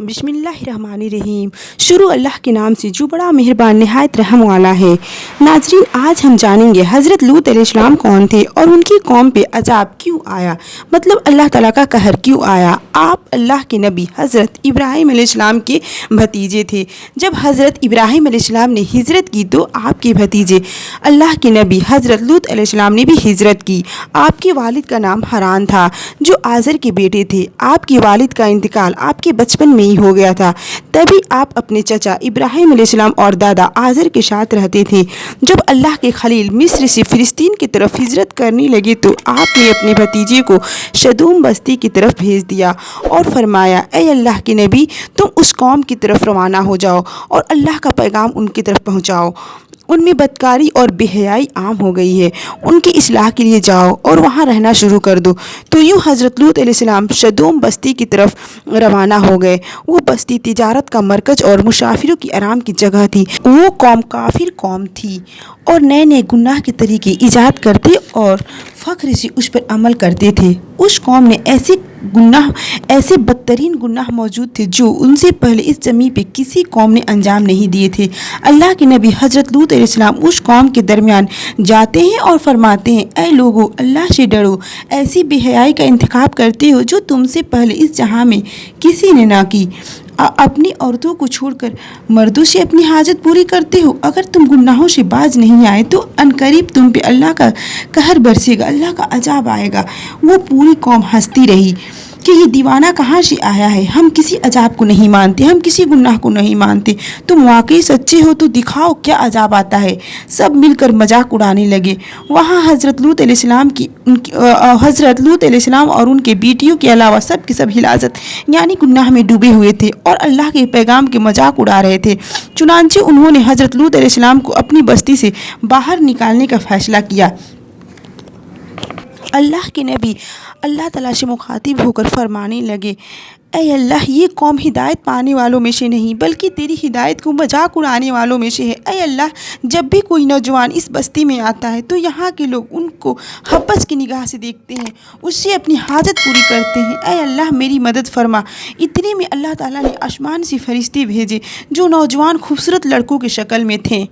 बिस्मिल्लाहिर्रहमानिर्रहीम। शुरू अल्लाह के नाम से जो बड़ा मेहरबान निहायत रहम वाला है। नाज़रीन, आज हम जानेंगे हज़रत लूत अलैहिस्सलाम कौन थे और उनकी कौम पे अजाब क्यों आया, मतलब अल्लाह ताला का कहर क्यों आया। आप अल्लाह के नबी हज़रत इब्राहीम अलैहिस्सलाम के भतीजे थे। जब हज़रत इब्राहीम अलैहिस्सलाम ने हिजरत की तो आपके भतीजे अल्लाह के नबी हज़रत लूत अलैहिस्सलाम ने भी हिजरत की। आपके वालिद का नाम हरान था जो आज़र के बेटे थे। आपके वालिद का इंतकाल आपके बचपन में ही हो गया था। तभी आप अपने चचा इब्राहीम अलैहिस्सलाम और दादा आज़र के साथ रहते थे। जब अल्लाह के खलील मिस्र से फ़िलिस्तीन की तरफ हिजरत करने लगे तो आपने अपने भतीजे को शदूम बस्ती की तरफ भेज दिया और फरमाया, ऐ अल्लाह के नबी, तुम उस कौम की तरफ रवाना हो जाओ और अल्लाह का पैगाम उनकी तरफ पहुँचाओ। उनमें बदकारी और बेहयाई आम हो गई है, उनकी इस्लाह के लिए जाओ और वहाँ रहना शुरू कर दो। तो यूँ हज़रत लूत अलैहिस्सलाम शदूम बस्ती की तरफ रवाना हो गए। वो बस्ती तिजारत का मरकज़ और मुसाफिरों की आराम की जगह थी। वो कौम काफिर कौम थी और नए नए गुनाह के तरीके ईजाद करते और फ़ख्र से उस पर अमल करते थे। उस कौम ने ऐसे बदतरीन गुनाह मौजूद थे जो उनसे पहले इस ज़मीन पे किसी कौम ने अंजाम नहीं दिए थे। अल्लाह के नबी हज़रत लूत अलैहिस्सलाम उस कौम के दरमियान जाते हैं और फरमाते हैं, ऐ लोगो, अल्लाह से डरो। ऐसी बेहयाई का इंतखाब करते हो जो तुमसे पहले इस जहां में किसी ने ना की। अपनी औरतों को छोड़कर मर्दों से अपनी हाजत पूरी करते हो। अगर तुम गुनाहों से बाज नहीं आए तो अनकरीब तुम पे अल्लाह का कहर बरसेगा, अल्लाह का अजाब आएगा। वो पूरी कौम हंसती रही कि ये दीवाना कहाँ से आया है, हम किसी अजाब को नहीं मानते, हम किसी गुनाह को नहीं मानते। तुम वाकई सच्चे हो तो दिखाओ क्या अजाब आता है। सब मिलकर मजाक उड़ाने लगे। वहाँ हज़रत लूत अलैहिस्सलाम और उनके बेटियों के अलावा सब के सब हिलाजत यानी गुनाह में डूबे हुए थे और अल्लाह के पैगाम के मजाक उड़ा रहे थे। चुनांचे उन्होंने हज़रत लूत अलैहिस्सलाम को अपनी बस्ती से बाहर निकालने का फैसला किया। अल्लाह के नबी अल्लाह ताला से मुखातिब होकर फरमाने लगे, ऐ अल्लाह, ये कौम हिदायत पाने वालों में से नहीं बल्कि तेरी हिदायत को मजाक उड़ाने वालों में से है। ऐ अल्लाह, जब भी कोई नौजवान इस बस्ती में आता है तो यहाँ के लोग उनको हब्बस की निगाह से देखते हैं, उससे अपनी हाजत पूरी करते हैं। ऐ अल्लाह, मेरी मदद फरमा। इतने में अल्लाह ताला ने आसमान से फरिश्ते भेजे जो नौजवान खूबसूरत लड़कों की शक्ल में थे।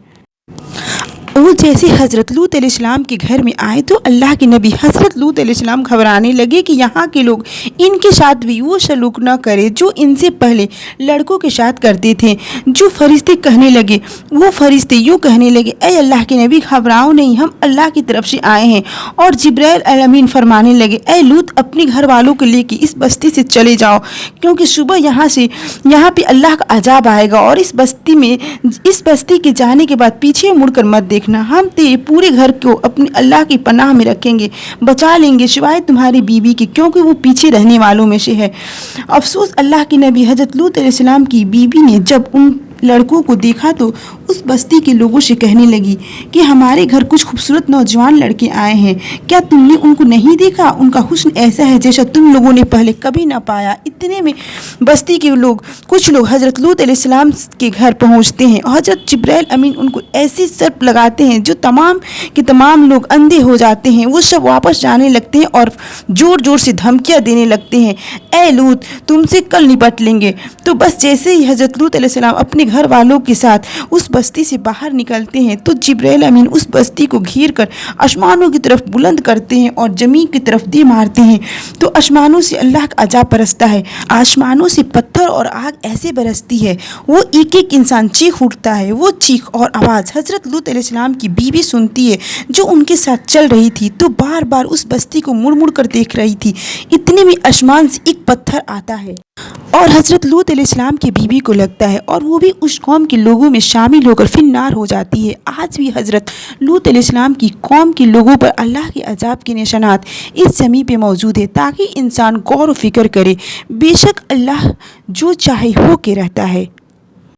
वो जैसे हज़रत लूत अलैहिस्सलाम के घर में आए तो अल्लाह के नबी हज़रत लूत अलैहिस्सलाम घबराने लगे कि यहाँ के लोग इनके साथ भी वो सलूक न करें जो इनसे पहले लड़कों के साथ करते थे। जो फरिश्ते कहने लगे, वो फरिश्ते यूँ कहने लगे, ऐ अल्लाह के नबी, घबराओ नहीं, हम अल्लाह की तरफ से आए हैं। और जिब्राइल अमीन फरमाने लगे, ऐ लूत, अपने घर वालों को लेके इस बस्ती से चले जाओ क्योंकि सुबह यहाँ पे अल्लाह का अजाब आएगा और इस बस्ती के जाने के बाद पीछे मुड़कर मत देखना। हम तेरे पूरे घर को अपने अल्लाह की पनाह में रखेंगे, बचा लेंगे सिवाय तुम्हारी बीवी की, क्योंकि वो पीछे रहने वालों में से है। अफसोस, अल्लाह के नबी हज़रत लूत अलैहिस्सलाम की बीवी ने जब उन लड़कों को देखा तो उस बस्ती के लोगों से कहने लगी कि हमारे घर कुछ खूबसूरत नौजवान लड़के आए हैं, क्या तुमने उनको नहीं देखा? उनका हुस्न ऐसा है जैसा तुम लोगों ने पहले कभी ना पाया। इतने में बस्ती के कुछ लोग हज़रत लूत अलैहिस्सलाम के घर पहुंचते हैं। हज़रत जिब्राइल अमीन उनको ऐसी सर्प लगाते हैं जो तमाम के तमाम लोग अंधे हो जाते हैं। वो सब वापस जाने लगते हैं और ज़ोर ज़ोर से धमकियाँ देने लगते हैं, ऐ लूत, तुमसे कल निपट लेंगे। तो बस जैसे ही हज़रत लूत अलैहिस्सलाम अपने घर वालों के साथ उस बस्ती से बाहर निकलते हैं तो जिब्राइल अमीन उस बस्ती को घेर कर आसमानों की तरफ बुलंद करते हैं और ज़मीन की तरफ दे मारते हैं तो आसमानों से अल्लाह का अजाब बरसता है। आसमानों से पत्थर और आग ऐसे बरसती है, वो एक एक इंसान चीख उठता है। वो चीख और आवाज़ हज़रत लूत अलैहिस्सलाम की बीवी सुनती है जो उनके साथ चल रही थी, तो बार बार उस बस्ती को मुड़ मुड़ कर देख रही थी। इतने में आसमान से एक पत्थर आता है और हज़रत लूत अलैहिस्सलाम की बीवी को लगता है और वो भी उस कौम के लोगों में शामिल होकर फिन्नार हो जाती है। आज भी हज़रत लूत अलैहिस्सलाम की कौम के लोगों पर अल्लाह के अजाब के निशानात इस ज़मीन पे मौजूद है ताकि इंसान गौर व फिक्र करे। बेशक अल्लाह जो चाहे हो के रहता है।